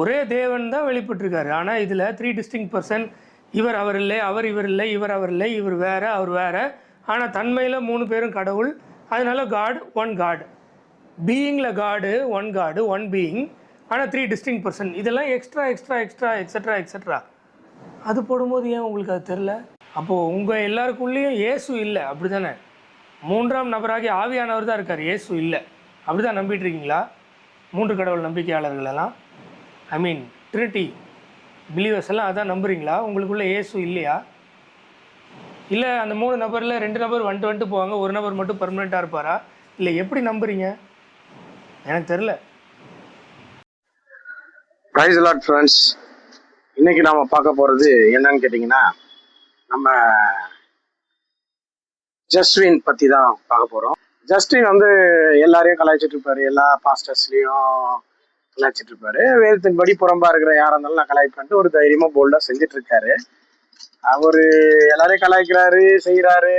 ஒரே தேவன் தான் வெளிப்பட்டிருக்காரு. ஆனால் இதில் 3 டிஸ்டிங் பர்சன், இவர் அவர் இல்லை, அவர் இவர் இல்லை, இவர் அவர் இல்லை, இவர் வேற, அவர் வேற. ஆனால் தன்மையில் 3 பேரும் கடவுள். அதனால காட் ஒன் காட், பீயிங்கில் காடு ஒன் பீயிங், ஆனால் 3 டிஸ்டிங் பர்சன். இதெல்லாம் extra extra extra extra extra. அது போடும்போது ஏன் உங்களுக்கு அது தெரில? அப்போது உங்கள் எல்லாருக்குள்ளேயும் இயேசு இல்லை, அப்படி தானே? 3ஆம் நபராகி ஆவியானவர் தான் இருக்கார், இயேசு இல்லை. அப்படி தான் நம்பிட்டு இருக்கீங்களா 3 கடவுள் நம்பிக்கையாளர்களெல்லாம்? ஐ மீன் ட்ரினிட்டி பிலீவர்ஸ் எல்லாம் அதான் நம்புறீங்களா? உங்களுக்குள்ளே இயேசு இல்லையா? இல்லை அந்த 3 நபரில் 2 நபர் வந்துட்டு போவாங்க, ஒரு நபர் மட்டும் பர்மனெண்ட்டாக இருப்பாரா? இல்லை எப்படி நம்புறீங்க? எனக்கு தெரில. Praise the Lord friends. இன்னைக்கு நாம பார்க்க போறது என்னன்னு கேட்டிங்கன்னா, நம்ம ஜஸ்டின் பத்தி தான் பார்க்க போறோம். ஜஸ்டின் வந்து எல்லாரையும் கலாய்ச்சிட்டு இருப்பாரு, எல்லா பாஸ்டர்ஸ்லயும் கலாய்ச்சிட்டு இருப்பாரு. வேதத்தின்படி புறம்பா இருக்கிற யாரா இருந்தாலும் நான் கலாய்ப்பேன்ட்டு ஒரு தைரியமா போல்டா செஞ்சுட்டு இருக்காரு. அவரு எல்லாரையும் கலாய்க்கிறாரு, செய்யறாரு,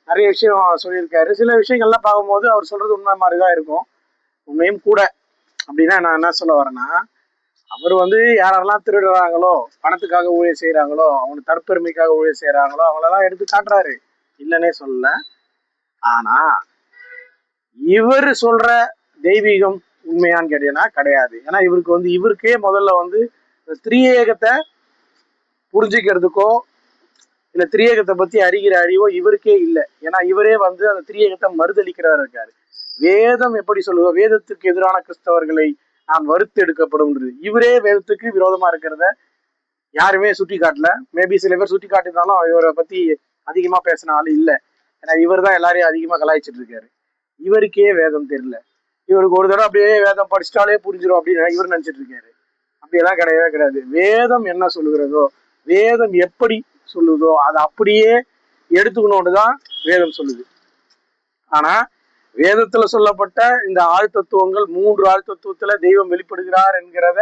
நிறைய விஷயம் சொல்லியிருக்காரு. சில விஷயங்கள்லாம் பார்க்கும்போது அவர் சொல்றது உண்மை மாதிரிதான் இருக்கும், உண்மையும் கூட. அப்படின்னா நான் என்ன சொல்ல வரேன்னா, அவர் வந்து யாரெல்லாம் திருடுறாங்களோ, பணத்துக்காக ஊழியர் செய்யறாங்களோ, அவங்க தற்பெருமைக்காக ஊழியர் செய்யறாங்களோ அவங்களெல்லாம் எடுத்து காட்டுறாரு, இல்லைன்னே சொல்லல. ஆனா இவர் சொல்ற தெய்வீகம் உண்மையான்னு கேட்டீங்கன்னா கிடையாது. ஏன்னா இவருக்கு வந்து இவருக்கே முதல்ல வந்து திரியேகத்தை புரிஞ்சுக்கிறதுக்கோ இல்ல திரியேகத்தை பத்தி அறிகிற அறிவோ இவருக்கே இல்லை. ஏன்னா இவரே வந்து அந்த திரியேகத்தை மறுதளிக்கிறவர் இருக்காரு. வேதம் எப்படி சொல்லுதோ, வேதத்துக்கு எதிரான கிறிஸ்தவர்களை நான் வறுத்து எடுக்கப்படும்ன்றது. இவரே வேதத்துக்கு விரோதமா இருக்கிறத யாருமே சுட்டி காட்டல. மேபி சில பேர் சுட்டி காட்டினாலும் இவரை பத்தி அதிகமா பேசின ஆள் இல்லை. ஏன்னா இவர் தான் எல்லாரையும் அதிகமா கலாய்ச்சிட்டு இருக்காரு. இவருக்கே வேதம் தெரியல. இவருக்கு ஒரு தடவை அப்படியே வேதம் படிச்சிட்டாலே புரிஞ்சிடும் அப்படின்னு இவர் நினைச்சிட்டு இருக்காரு. அப்படியெல்லாம் கிடையவே கிடையாது. வேதம் என்ன சொல்லுகிறதோ, வேதம் எப்படி சொல்லுதோ அதை அப்படியே எடுத்துக்கணும்னு தான் வேதம் சொல்லுது. ஆனா வேதத்துல சொல்லப்பட்ட இந்த ஆழ்தத்துவங்கள், 3 ஆழ்தத்துவத்துல தெய்வம் வெளிப்படுகிறார் என்கிறத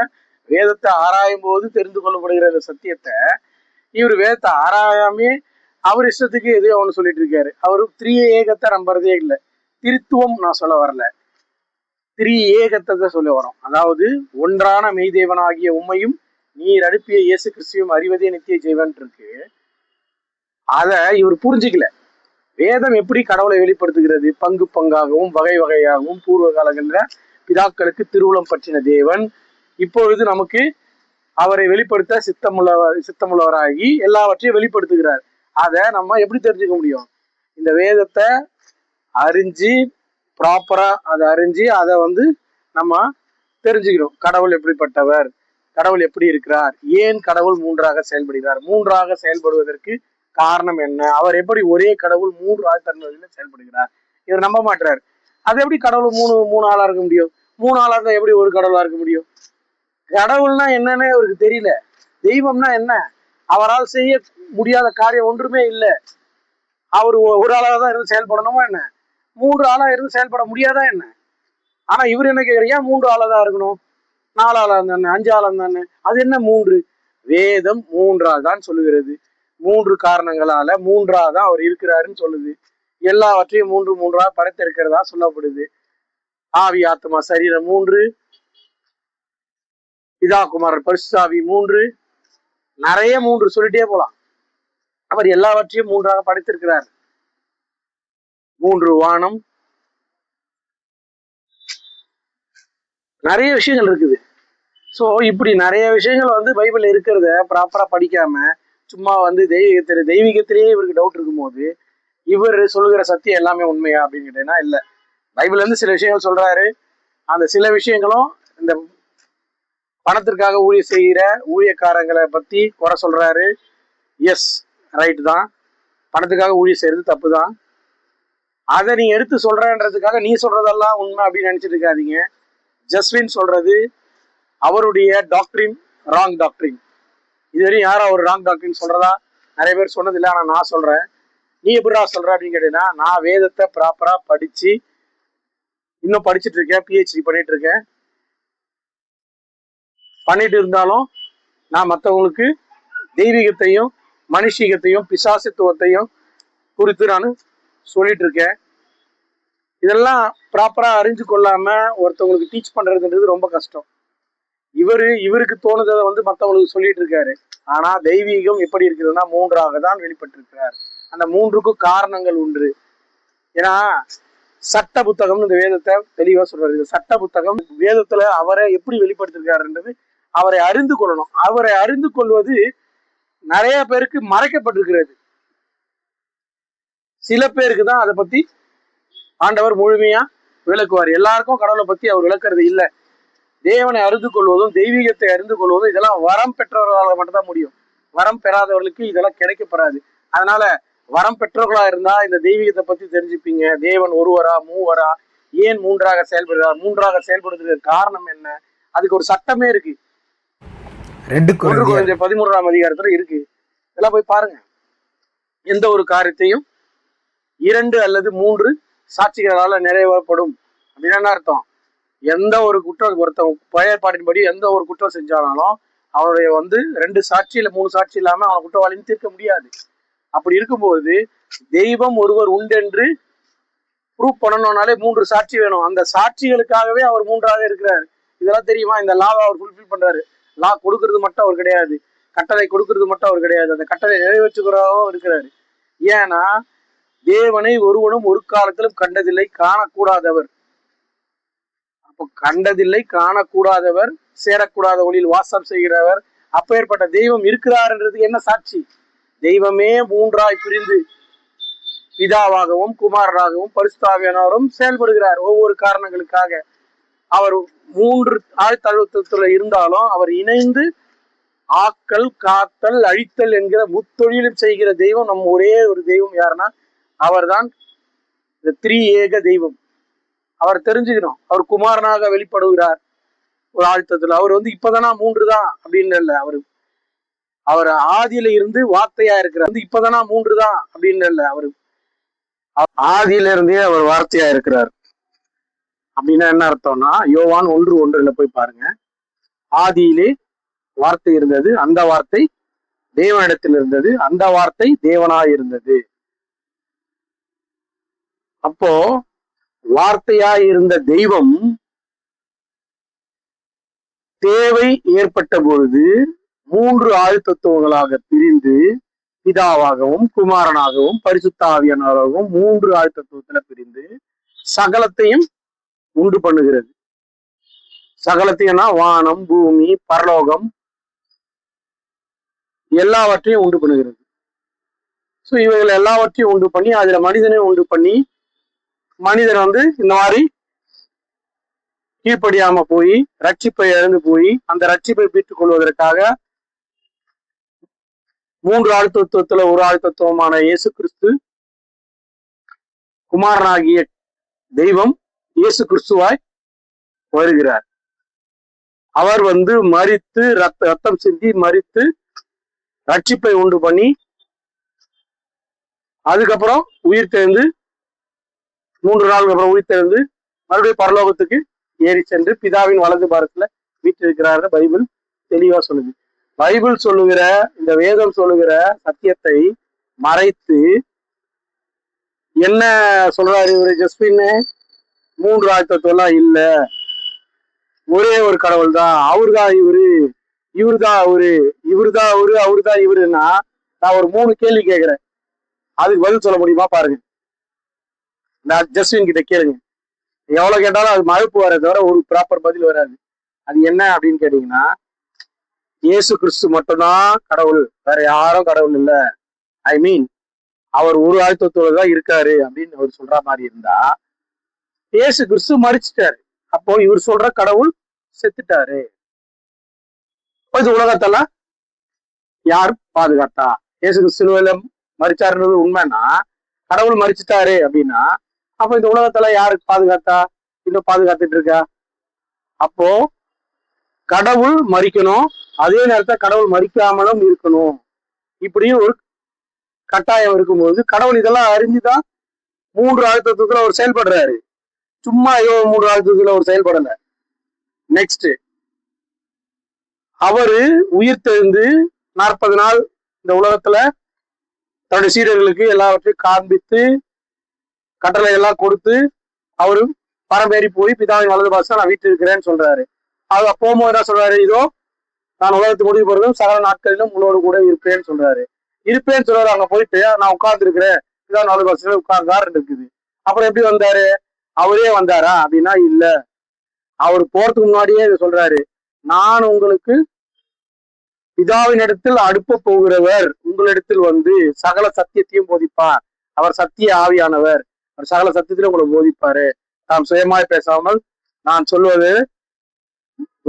வேதத்தை ஆராயும் போது தெரிந்து கொள்ளப்படுகிற இந்த சத்தியத்தை இவர் வேதத்தை ஆராயாமே அவர் இஷ்டத்துக்கு எதையோ ஒன்று சொல்லிட்டு இருக்காரு. அவரு திரியேகத்தை நம்புறதே இல்லை. திருத்துவம் நான் சொல்ல வரல, திரியேகத்தை சொல்ல வரோம். அதாவது ஒன்றான மெய்தேவனாகிய உம்மையும் நீர் அனுப்பிய இயேசு கிறிஸ்துவையும் அறிவதே நித்திய ஜீவன் இருக்கு. அத இவர் புரிஞ்சுக்கல. வேதம் எப்படி கடவுளை வெளிப்படுத்துகிறது? பங்கு பங்காகவும் வகை வகையாகவும் பூர்வ காலங்கள்ல பிதாக்களுக்கு திருவுளம் பற்றின தேவன் இப்பொழுது நமக்கு அவரை வெளிப்படுத்த சித்தமுள்ளவராகி எல்லாவற்றையும் வெளிப்படுத்துகிறார். அதை நம்ம எப்படி தெரிஞ்சுக்க முடியும்? இந்த வேதத்தை அறிஞ்சு ப்ராப்பரா அதை அறிஞ்சு அதை வந்து நம்ம தெரிஞ்சுக்கிறோம். கடவுள் எப்படிப்பட்டவர், கடவுள் எப்படி இருக்கிறார், ஏன் கடவுள் 3ஆக செயல்படுகிறார், 3ஆக செயல்படுவதற்கு காரணம் என்ன, அவர் எப்படி ஒரே கடவுள் 3 ஆழ்தன்மையில செயல்படுகிறார், இவர் நம்ப மாட்டார். அது எப்படி கடவுள் மூணு ஆளா இருக்க முடியும்? 3 ஆளா இருந்தா எப்படி ஒரு கடவுளா இருக்க முடியும்? கடவுள்னா என்னன்னு அவருக்கு தெரியல. தெய்வம்னா என்ன? அவரால் செய்ய முடியாத காரியம் ஒன்றுமே இல்லை. அவர் ஒரு ஆளாக தான் இருந்து செயல்படணுமா என்ன? 3 ஆளா இருந்து செயல்பட முடியாதா என்ன? ஆனா இவர் என்ன கேட்குற, ஏன் 3 ஆளா தான் இருக்கணும், 4 ஆளா இருந்தானே, 5 ஆளா இருந்தானே, அது என்ன 3? வேதம் 3ஆ தான் சொல்லுகிறது. 3 காரணங்களால 3ஆ தான் அவர் இருக்கிறாருன்னு சொல்லுது. எல்லாவற்றையும் 3 படைத்திருக்கிறதா சொல்லப்படுது. ஆவி ஆத்மா சரீரம் 3, பிதா குமாரன் பரிசுத்தாவி 3, நிறைய 3 சொல்லிட்டே போலாம். அவர் எல்லாவற்றையும் 3ஆக படைத்திருக்கிறார். 3 வானம், நிறைய விஷயங்கள் இருக்குது. ஸோ இப்படி நிறைய விஷயங்கள் வந்து பைபிள் இருக்கிறத ப்ராப்பரா படிக்காம சும்மா வந்து தெய்வீகத்திலேயே இவருக்கு டவுட் இருக்கும் போது இவர் சொல்லுகிற சத்தியம் எல்லாமே உண்மையா அப்படின்னு கேட்டீங்கன்னா இல்லை. பைபிள் இருந்து சில விஷயங்கள் சொல்றாரு. அந்த சில விஷயங்களும் இந்த பணத்திற்காக ஊழியர் செய்கிற ஊழியக்காரங்களை பத்தி குறை சொல்றாரு. எஸ், ரைட் தான், பணத்துக்காக ஊழியர் செய்யறது தப்பு தான். அதை நீ எடுத்து சொல்றன்றதுக்காக நீ சொல்றதெல்லாம் உண்மை அப்படின்னு நினைச்சிட்டு இருக்காதீங்க. ஜஸ்வின் சொல்றது அவருடைய டாக்டரின், ராங் டாக்டரின். இதுவரையும் யாரும் அவர் ராங் டாக்டரின் சொல்றதா நிறைய பேர் சொன்னதில்லை. ஆனா நான் சொல்றேன். நீ எப்படிடா சொல்ற அப்படின்னு கேட்டீங்கன்னா, நான் வேதத்தை ப்ராப்பரா படிச்சு இன்னும் படிச்சுட்டு இருக்கேன், PhD பண்ணிட்டு இருக்கேன். பண்ணிட்டு இருந்தாலும் நான் மற்றவங்களுக்கு தெய்வீகத்தையும் மனுஷீகத்தையும் பிசாசித்துவத்தையும் குறித்து நான் சொல்லிட்டு இருக்கேன். இதெல்லாம் ப்ராப்பரா அறிஞ்சு கொள்ளாம ஒருத்தவங்களுக்கு டீச் பண்றதுன்றது ரொம்ப கஷ்டம். இவருக்கு தோணுதலை வந்து மற்றவங்களுக்கு சொல்லிட்டு இருக்காரு. ஆனா தெய்வீகம் எப்படி இருக்குதுன்னா மூன்றாக தான் வெளிப்பட்டிருக்கிறார். அந்த மூன்றுக்கும் காரணங்கள் உண்டு. ஏன்னா சட்ட புத்தகம் இந்த வேதத்தை தெளிவா சொல்றாரு. இந்த சட்ட புத்தகம் வேதத்துல அவரை எப்படி வெளிப்படுத்திருக்காருன்றது அவரை அறிந்து கொள்ளணும். அவரை அறிந்து கொள்வது நிறைய பேருக்கு மறைக்கப்பட்டிருக்கிறது. சில பேருக்கு தான் அதை பத்தி ஆண்டவர் முழுமையா விளக்குவார். எல்லாருக்கும் கடவுளை பத்தி அவர் விளக்குறது இல்லை. தேவனை அறிந்து கொள்வதும் தெய்வீகத்தை அறிந்து கொள்வதும் இதெல்லாம் வரம் பெற்றவர்களால் மட்டும்தான் முடியும். வரம் பெறாதவர்களுக்கு இதெல்லாம் கிடைக்கப்படாது. அதனால வரம் பெற்றவர்களா இருந்தா இந்த தெய்வீகத்தை பத்தி தெரிஞ்சுப்பீங்க. தேவன் ஒருவரா மூவரா, ஏன் மூன்றாக செயல்படுறார், மூன்றாக செயல்படுறதுக்கு காரணம் என்ன, அதுக்கு ஒரு சட்டமே இருக்கு. 2 Corinthians 13ஆம் அதிகாரத்துல இருக்கு. இதெல்லாம் போய் பாருங்க. எந்த ஒரு காரியத்தையும் 2 அல்லது 3 சாட்சிகளால நிறைவேறப்படும் அப்படின்னு என்ன அர்த்தம்? எந்த ஒரு குற்றம் ஒருத்தன் பழைய பாட்டின்படி எந்த ஒரு குற்றம் செஞ்சாலும் அவனுடைய 2 சாட்சி இல்ல 3 சாட்சி இல்லாம அவன் குற்றவாளின்னு தீர்க்க முடியாது. அப்படி இருக்கும்போது தெய்வம் ஒருவர் உண்டென்று ப்ரூவ் பண்ணணும்னாலே 3 சாட்சி வேணும். அந்த சாட்சிகளுக்காகவே அவர் மூன்றாக இருக்கிறார். இதெல்லாம் தெரியுமா? இந்த லாவை அவர் ஃபுல்ஃபில் பண்றாரு. லா கொடுக்கறது மட்டும் அவர் கிடையாது, கட்டளை கொடுக்கறது மட்டும் அவர் கிடையாது, அந்த கட்டளை நிறைவேற்றுகிறவரும் இருக்கிறாரு. ஏன்னா தேவனை ஒருவனும் ஒரு காலத்திலும் கண்டதில்லை, காணக்கூடாதவர். அப்போ கண்டதில்லை, காணக்கூடாதவர், சேரக்கூடாத ஒளியில் வாசம் செய்கிறவர், அப்பேற்பட்ட தெய்வம் இருக்கிறார்ன்றதுக்கு என்ன சாட்சி? தெய்வமே மூன்றாய் பிரிந்து பிதாவாகவும் குமாரராகவும் பரிசுத்த ஆவியானவரும் செயல்படுகிறார். ஒவ்வொரு காரணங்களுக்காக அவர் 3 ஆழ்த்தழுத்தத்துல இருந்தாலும் அவர் இணைந்து ஆக்கல், காத்தல், அழித்தல் என்கிற முத்தொழிலும் செய்கிற தெய்வம் நம்ம ஒரே ஒரு தெய்வம். யாருன்னா அவர் தான் இந்த 3 ஏக தெய்வம். அவர் தெரிஞ்சுக்கணும். அவர் குமாரனாக வெளிப்படுகிறார் ஒரு ஆழ்த்தத்துல. அவர் இப்பதானா 3 தான் அப்படின்னு இல்லை. அவர் ஆதியில இருந்து வார்த்தையா இருக்கிறார். இப்பதானா 3 தான் அப்படின்னு இல்லை. அவர் ஆதியில இருந்தே அவர் வார்த்தையா இருக்கிறார். அப்படின்னா என்ன அர்த்தம்னா யோவான் 1:1 போய் பாருங்க. ஆதியிலே வார்த்தை இருந்தது, அந்த வார்த்தை தேவனிடத்தில் இருந்தது, அந்த வார்த்தை தேவனாய் இருந்தது. அப்போ வார்த்தையாய் இருந்த தெய்வம் தேவை ஏற்பட்ட பொழுது 3 ஆழ்த்தத்துவங்களாக பிரிந்து பிதாவாகவும் குமாரனாகவும் பரிசுத்த ஆவியானவராகவும் 3 ஆழ்த்தத்துவத்துல பிரிந்து சகலத்தையும் உண்டு பண்ணுகிறது. சகலத்தையும்னா வானம், பூமி, பரலோகம் எல்லாவற்றையும் உண்டு பண்ணுகிறது. ஸோ இவைகள் எல்லாவற்றையும் உண்டு பண்ணி அதுல மனிதனை உண்டு பண்ணி மனிதன் இந்த மாதிரி கீழ்ப்படியாம போய் ரட்சிப்பை இழந்து போய் அந்த ரட்சிப்பை பெற்றுக் கொள்வதற்காக 3 ஆழ்த்தத்துவத்துல ஒரு ஆழ்த்தத்துவமான இயேசு கிறிஸ்து குமாரனாகிய தெய்வம் இயேசு கிறிஸ்துவாய் வருகிறார். அவர் மரித்து ரத்தம் சிந்தி மரித்து ரட்சிப்பை உண்டு பண்ணி அதுக்கப்புறம் உயிர் தெழுந்து 3 நாளுக்கு அப்புறம் உயிர் தெழுந்து மறுபடியும் பரலோகத்துக்கு ஏறி சென்று பிதாவின் வலது பாரத்துல வீற்றிருக்கிறார். பைபிள் தெளிவா சொல்லுது. பைபிள் சொல்லுகிற இந்த வேதம் சொல்லுகிற சத்தியத்தை மறைத்து என்ன சொல்றாரு இவரு ஜஸ்பின்? 3 ஆழ்த்தத்துவம் இல்ல, ஒரே ஒரு கடவுள் தான், அவருதான் இவரு, இவருதான் அவரு, இவருதான் அவரு, அவருதான் இவருன்னா நான் ஒரு 3 கேள்வி கேட்கிறேன். அதுக்கு பதில் சொல்ல முடியுமா பாருங்க. நான் ஜஸ்டின் கிட்ட கேளுங்க. எவ்வளவு கேட்டாலும் அது மறுப்பு வர தவிர ஒரு ப்ராப்பர் பதில் வராது. அது என்ன அப்படின்னு கேட்டீங்கன்னா இயேசு கிறிஸ்து மட்டும்தான் கடவுள், வேற யாரும் கடவுள் இல்லை. ஐ மீன் அவர் ஒரு ஆழ்த்தத்தோட தான் இருக்காரு அப்படின்னு அவர் சொல்ற மாதிரி இருந்தா இயேசு கிறிஸ்து மரிச்சிட்டாரு. அப்போ இவர் சொல்ற கடவுள் செத்துட்டாரு. இது உலகத்தெல்லாம் யார் பாதுகாத்தா? இயேசு கிறிஸ்துவில மரிச்சாருன்றது உண்மைன்னா கடவுள் மரிச்சிட்டாரு அப்படின்னா அப்ப இந்த உலகத்துல யாருக்கு பாதுகாத்தா? இன்னும் பாதுகாத்துட்டு இருக்கா? அப்போ கடவுள் மரிக்கணும், அதே நேரத்துல கடவுள் மரிக்காமலும் இருக்கணும். இப்படியும் ஒரு கட்டாயம் இருக்கும்போது கடவுள் இதெல்லாம் அறிஞ்சுதான் 3 ஆழ்த்தத்துல அவர் செயல்படுறாரு. சும்மா 3 ஆழ்த்தத்துல அவர் செயல்படல. நெக்ஸ்ட், அவரு உயிர் தெழுந்து 40 நாள் இந்த உலகத்துல தன்னுடைய சீடர்களுக்கு எல்லாவற்றையும் காண்பித்து கட்டளை எல்லாம் கொடுத்து அவரு பரம்பேறி போய் பிதாவின் வலது பாசம் நான் வீட்டில் இருக்கிறேன்னு சொல்றாரு. அது போகும்போது என்ன சொல்றாரு, இதோ நான் உலகத்துக்கு முடிவு போறதும் சகல நாட்களிலும் உங்களோடு கூட இருப்பேன்னு சொல்றாரு. இருப்பேன்னு சொல்றாரு. அங்க போயிட்டு நான் உட்கார்ந்து இருக்கிறேன், இதான் 4 வருஷத்துல உட்கார்ந்தாருன்னு இருக்குது. அப்புறம் எப்படி வந்தாரு? அவரே வந்தாரா அப்படின்னா இல்ல. அவர் போறதுக்கு முன்னாடியே இதை சொல்றாரு, நான் உங்களுக்கு பிதாவின் இடத்தில் அனுப்ப போகிறவர் உங்களிடத்தில் வந்து சகல சத்தியத்தையும் போதிப்பார். அவர் சத்திய ஆவியானவர். அவர் சகல சத்தியத்திலும் உங்களை போதிப்பாரு. தாம் சுயமாய் பேசாமல் நான் சொல்வது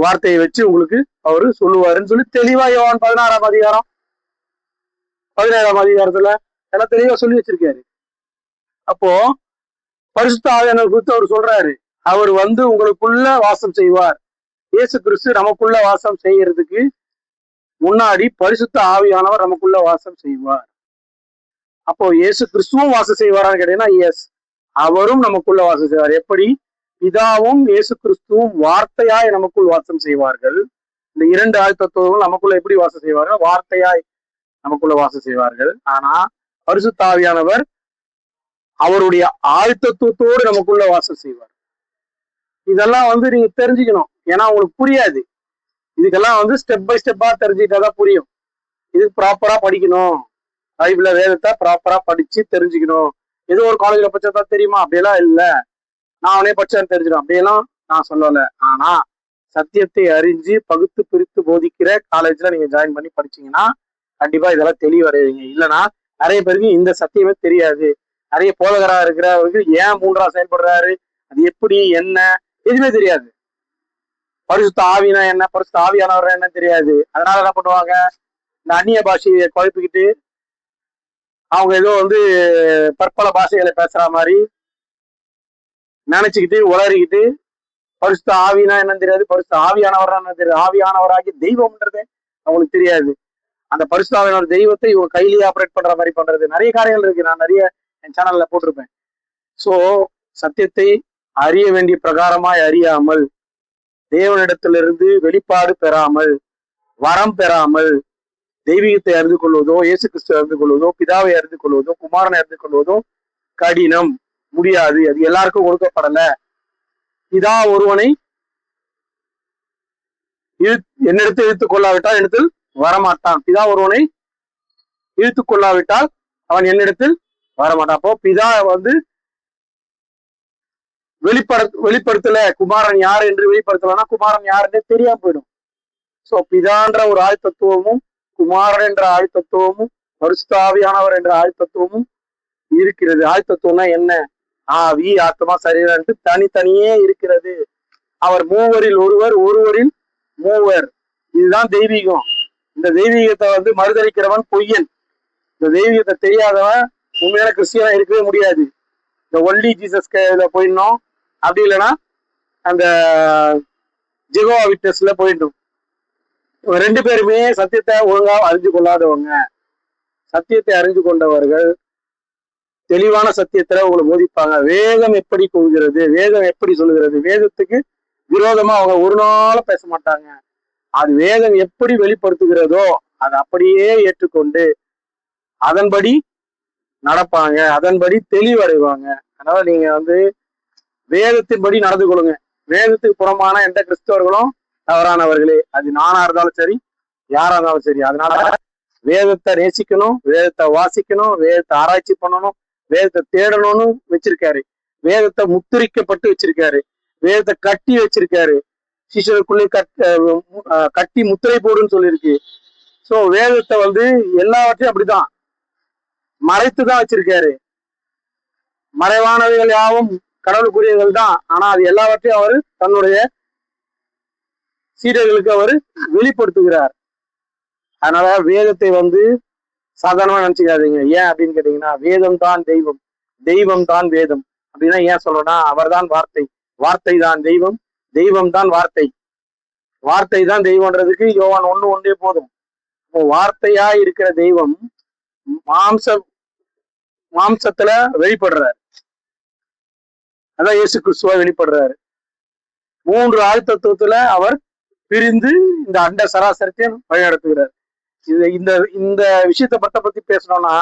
வார்த்தையை வச்சு உங்களுக்கு அவரு சொல்லுவாருன்னு சொல்லி தெளிவா யோவான் 16ஆம் அதிகாரம் 17ஆம் அதிகாரத்துல எல்லாம் தெளிவா சொல்லி வச்சிருக்காரு. அப்போ பரிசுத்த ஆவியானவர் குறித்து அவர் சொல்றாரு, அவர் வந்து உங்களுக்குள்ள வாசம் செய்வார். இயேசு கிறிஸ்து நமக்குள்ள வாசம் செய்யறதுக்கு முன்னாடி பரிசுத்த ஆவியானவர் நமக்குள்ள வாசம் செய்வார். அப்போ இயேசு கிறிஸ்துவும் வாசம் செய்வாரான்னு கேட்டீங்கன்னா எஸ், அவரும் நமக்குள்ள வாசம் செய்வார். எப்படி? பிதாவும் இயேசு கிறிஸ்துவும் வார்த்தையாய் நமக்குள் வாசம் செய்வார்கள். இந்த 2 ஆழ்த்தத்துவங்கள் நமக்குள்ள எப்படி வாசம் செய்வார்கள்? வார்த்தையாய் நமக்குள்ள வாசம் செய்வார்கள். ஆனா பரிசுத்த ஆவியானவர் அவருடைய ஆழ்த்தத்துவத்தோடு நமக்குள்ள வாசம் செய்வார். இதெல்லாம் வந்து நீங்க தெரிஞ்சுக்கணும். ஏன்னா உங்களுக்கு புரியாது. இதுக்கெல்லாம் வந்து ஸ்டெப் பை ஸ்டெப்பா தெரிஞ்சுக்கிட்டாதான் புரியும். இதுக்கு ப்ராப்பரா படிக்கணும். பைபிள வேதத்தை ப்ராப்பரா படிச்சு தெரிஞ்சுக்கணும். ஏதோ ஒரு காலேஜ்ல படிச்சதான் தெரியுமா? அப்படியெல்லாம் இல்ல. நான் அவனே படிச்சான்னு தெரிஞ்சிடும் அப்படியெல்லாம் நான் சொல்லல. ஆனா சத்தியத்தை அறிஞ்சு பகுத்து பிரித்து போதிக்கிற காலேஜ்ல நீங்க ஜாயின் பண்ணி படிச்சீங்கன்னா கண்டிப்பா இதெல்லாம் தெளிவடைவீங்க. இல்லைன்னா நிறைய பேருக்கு இந்த சத்தியமே தெரியாது. நிறைய போதகரா இருக்கிறவருக்கு ஏன் 3ஆ செயல்படுறாரு, அது எப்படி என்ன எதுவுமே தெரியாது. பரிசுத்த ஆவினா என்ன, பரிசுத்த ஆவியானவர் என்ன தெரியாது. அதனால என்ன பண்ணுவாங்க, இந்த அந்நிய பாஷையை குழப்பிக்கிட்டு அவங்க ஏதோ வந்து பற்பல பாஷைகளை பேசுற மாதிரி நினைச்சுக்கிட்டு உளறிக்கிட்டு பரிசுத்த ஆவினா என்னன்னு தெரியாது, பரிசுத்த ஆவியானவர் என்ன தெரியாது. ஆவியானவராகி தெய்வம்ன்றதே அவங்களுக்கு தெரியாது. அந்த பரிசுத்த ஆவியானவர் தெய்வத்தை இவங்க கையிலேயே ஆப்ரேட் பண்ற மாதிரி பண்றது நிறைய காரியங்கள் இருக்கு. நான் நிறைய என் சேனல்ல போட்டிருப்பேன். சோ சத்தியத்தை அறிய வேண்டிய பிரகாரமாய் அறியாமல், தேவனிடத்திலிருந்து வெளிப்பாடு பெறாமல், வரம் பெறாமல், தெய்வீகத்தை அறிந்து கொள்வதோ, இயேசு கிறிஸ்து அறிந்து கொள்வதோ, பிதாவை அறிந்து கொள்வதோ, குமாரனை அறிந்து கொள்வதோ கடினம், முடியாது. அது எல்லாருக்கும் கொடுக்கப்படல. பிதா ஒருவனை என்னிடத்தில் இழுத்துக் கொள்ளாவிட்டால் என்னிடத்தில் வரமாட்டான். பிதா ஒருவனை இழுத்துக் கொள்ளாவிட்டால் அவன் என்னிடத்தில் வரமாட்டான். அப்போ பிதா வந்து வெளிப்படுத்தல, குமாரன் யார் என்று வெளிப்படுத்தலன்னா குமாரன் யாருன்னு தெரியாம போயிடும். சோ பிதான்ற ஒரு ஆழ்த்தத்துவமும் குமாரன் என்ற ஆழ்த்தத்துவமும் பரிசுத்த ஆவியானவர் என்ற ஆழ்த்தத்துவமும் இருக்கிறது. ஆழ்த்தத்துவம்னா என்ன? ஆவி ஆத்மா சரீரம் என்று தனித்தனியே இருக்கிறது. அவர் மூவரில் ஒருவர், ஒருவரில் மூவர். இதுதான் தெய்வீகம். இந்த தெய்வீகத்தை வந்து மறுதளிக்கிறவன் பொய்யன். இந்த தெய்வீகத்தை தெரியாதவன் உண்மையான கிறிஸ்டியனா இருக்கவே முடியாது. இந்த ஒன்லி ஜீசஸ் போயிடணும். அப்படி இல்லைன்னா அந்த ஜெகோவா விட்னஸ்ல போயிடணும். 2 பேருமே சத்தியத்தை ஒழுங்கா அறிஞ்சு கொள்ளாதவங்க. சத்தியத்தை அறிஞ்சு கொண்டவர்கள் தெளிவான சத்தியத்துல உங்களை போதிப்பாங்க. வேதம் எப்படி கூறுகிறது, வேதம் எப்படி சொல்லுகிறது, வேதத்துக்கு விரோதமா அவங்க ஒரு நாளும் பேச மாட்டாங்க. அது வேதம் எப்படி வெளிப்படுத்துகிறதோ அதை அப்படியே ஏற்றுக்கொண்டு அதன்படி நடப்பாங்க, அதன்படி தெளிவடைவாங்க. அதனால நீங்க வந்து வேதத்தின்படி நடந்து கொள்ளுங்க. வேதத்துக்கு புறமான எந்த கிறிஸ்தவர்களும் தவறானவர்களே. அது நானா இருந்தாலும் சரி, யாரா இருந்தாலும் சரி. அதனால வேதத்தை நேசிக்கணும், வேதத்தை வாசிக்கணும், வேதத்தை ஆராய்ச்சி பண்ணணும், வேதத்தை தேடணும்னு வச்சிருக்காரு. வேதத்தை முத்திரிக்கப்பட்டு வச்சிருக்காரு, வேதத்தை கட்டி வச்சிருக்காரு. சிஷருக்குள்ளே கட்டி முத்திரை போடுன்னு சொல்லியிருக்கு. சோ வேதத்தை வந்து எல்லாவற்றையும் அப்படிதான் மறைத்துதான் வச்சிருக்காரு. மறைவானவைகள் யாவும் கடவுளுக்குரியவர்கள் தான். ஆனா அது எல்லாவற்றையும் அவர் தன்னுடைய சீடர்களுக்கு அவர் வெளிப்படுத்துகிறார். அதனால வேதத்தை வந்து சாதாரணமா நினைச்சுக்காதீங்க. ஏன் அப்படின்னு கேட்டீங்கன்னா, வேதம் தான் தெய்வம், தெய்வம் தான் வேதம் அப்படின்னா ஏன் சொல்றேன்னா, அவர் தான் வார்த்தை, வார்த்தை தான் தெய்வம், தெய்வம் தான் வார்த்தை, வார்த்தை தான் தெய்வம்ன்றதுக்கு யோவான் 1:1 போதும். இப்போ வார்த்தையா இருக்கிற தெய்வம் மாம்சத்துல வெளிப்படுறாரு. அதான் இயேசு கிறிஸ்துவா வெளிப்படுறாரு. 3 ஆழ்த்தத்துவத்துல அவர் பிரிந்து இந்த அண்ட சராசரத்தையும் வழிநடத்துகிறார். இந்த இந்த விஷயத்தை பத்தி பேசணும்னா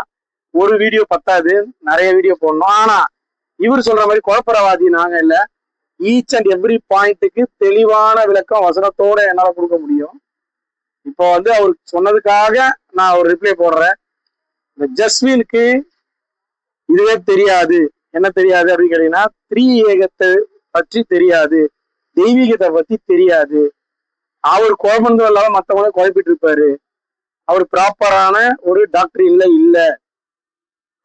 ஒரு வீடியோ பத்தாது, நிறைய வீடியோ போடணும். ஆனா இவர் சொல்ற மாதிரி குழப்பரவாதி நாங்க இல்ல. ஈச் அண்ட் எவ்ரி பாயிண்ட்டுக்கு தெளிவான விளக்கம் வசனத்தோட என்னால கொடுக்க முடியும். இப்போ வந்து அவருக்கு சொன்னதுக்காக நான் ஒரு ரிப்ளை போடுறேன். இந்த ஜஸ்வினுக்கு இதுவே தெரியாது. என்ன தெரியாது அப்படின்னு கேட்டீங்கன்னா, த்ரீ ஏகத்தை பற்றி தெரியாது, தெய்வீகத்தை பத்தி தெரியாது. அவர் குழப்பம் இல்லாம மற்றவங்கள குழப்பிட்டு இருப்பாரு. அவர் ப்ராப்பரான ஒரு டாக்டரின்ல இல்ல.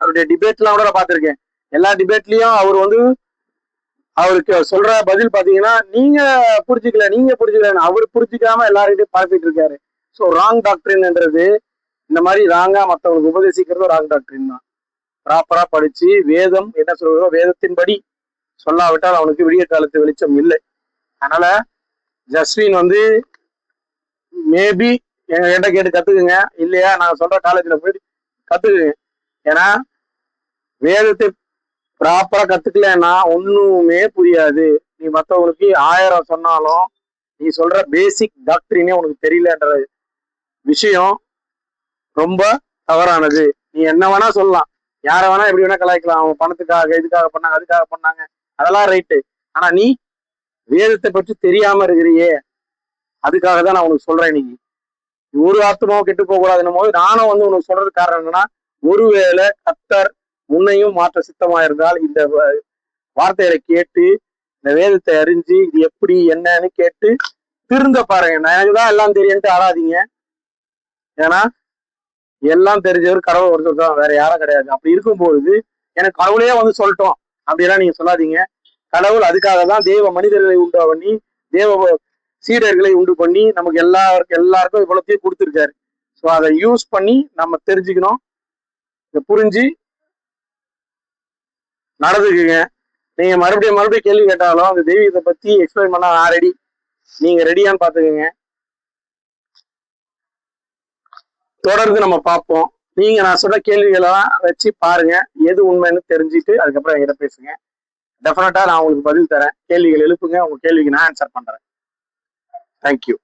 அவருடைய டிபேட்லாம் கூட நான் பார்த்திருக்கேன். எல்லா டிபேட்லயும் அவர் வந்து அவருக்கு சொல்ற பதில் பாத்தீங்கன்னா, நீங்க புரிஞ்சுக்கல அவர் புரிஞ்சுக்காம எல்லார்கிட்டையும் பரப்பிட்டு இருக்காரு. ஸோ ராங் டாக்டரின்ன்றது இந்த மாதிரி ராங்கா மற்றவங்களுக்கு உபதேசிக்கிறதும் ராங் டாக்டரின் தான். ப்ராப்பரா படிச்சு வேதம் என்ன சொல்றதோ வேதத்தின்படி சொல்லாவிட்டால் அவனுக்கு விடிய காலத்து வெளிச்சம் இல்லை. அதனால ஜஸ்வின் வந்து மேபி எங்க கேட்டு கத்துக்குங்க, இல்லையா நான் சொல்ற காலேஜ்ல போயிட்டு கத்துக்குங்க. ஏன்னா வேதத்தை ப்ராப்பரா கத்துக்கலன்னா ஒண்ணுமே புரியாது. நீ மற்றவங்களுக்கு 1000 சொன்னாலும் நீ சொல்ற பேசிக் டாக்டரினே உனக்கு தெரியலன்ற விஷயம் ரொம்ப தவறானது. நீ என்ன வேணா சொல்லலாம், யார வேணா எப்படி வேணா கலாய்க்கலாம், அவங்க பணத்துக்காக இதுக்காக பண்ணாங்க அதுக்காக பண்ணாங்க, அதெல்லாம் ரைட்டு. ஆனா நீ வேதத்தை பற்றி தெரியாம இருக்கிறியே, அதுக்காக தான் நான் உனக்கு சொல்றேன். இன்னைக்கு ஒரு ஆத்மாவும் கெட்டு போக கூடாதுன்னும் போது நானும் வந்து உனக்கு சொல்றது காரணம் என்னன்னா, ஒருவேளை கர்த்தர் உன்னையும் மாற்ற சித்தமா இருந்தால் இந்த வார்த்தைகளை கேட்டு இந்த வேதத்தை அறிஞ்சு இது எப்படி என்னன்னு கேட்டு திருந்த பாருங்க. எனக்கு தான் எல்லாம் தெரியும்ட்டு ஆடாதீங்க. ஏன்னா எல்லாம் தெரிஞ்சவர் கடவுள் ஒருத்தர் தான், வேற யாரும் கிடையாது. அப்படி இருக்கும்போது எனக்கு கடவுளே வந்து சொல்லட்டும் அப்படியெல்லாம் நீங்க சொல்லாதீங்க. கடவுள் அதுக்காக தான் தேவ மனிதர்களை உண்டு பண்ணி தேவ சீடர்களை உண்டு பண்ணி நமக்கு எல்லாருக்கும் இவ்வளோத்தையும் கொடுத்துருக்காரு. ஸோ அதை யூஸ் பண்ணி நம்ம தெரிஞ்சுக்கணும், இதை புரிஞ்சு நடந்துக்குங்க. நீங்க மறுபடியும் கேள்வி கேட்டாலும் அந்த தெய்வீகத்தை பத்தி எக்ஸ்பிளைன் பண்ண நான் ரெடி. நீங்க ரெடியான்னு பாத்துக்கோங்க. தொடர்ந்து நம்ம பார்ப்போம். நீங்க நான் சொல்ற கேள்விகளெல்லாம் வச்சு பாருங்க, எது உண்மைன்னு தெரிஞ்சுட்டு அதுக்கப்புறம் என்கிட்ட பேசுங்க. டெஃபினட்டா நான் உங்களுக்கு பதில் தரேன். கேள்விகள் எழுப்புங்க, உங்க கேள்விக்கு நான் ஆன்சர் பண்றேன். தேங்க்யூ.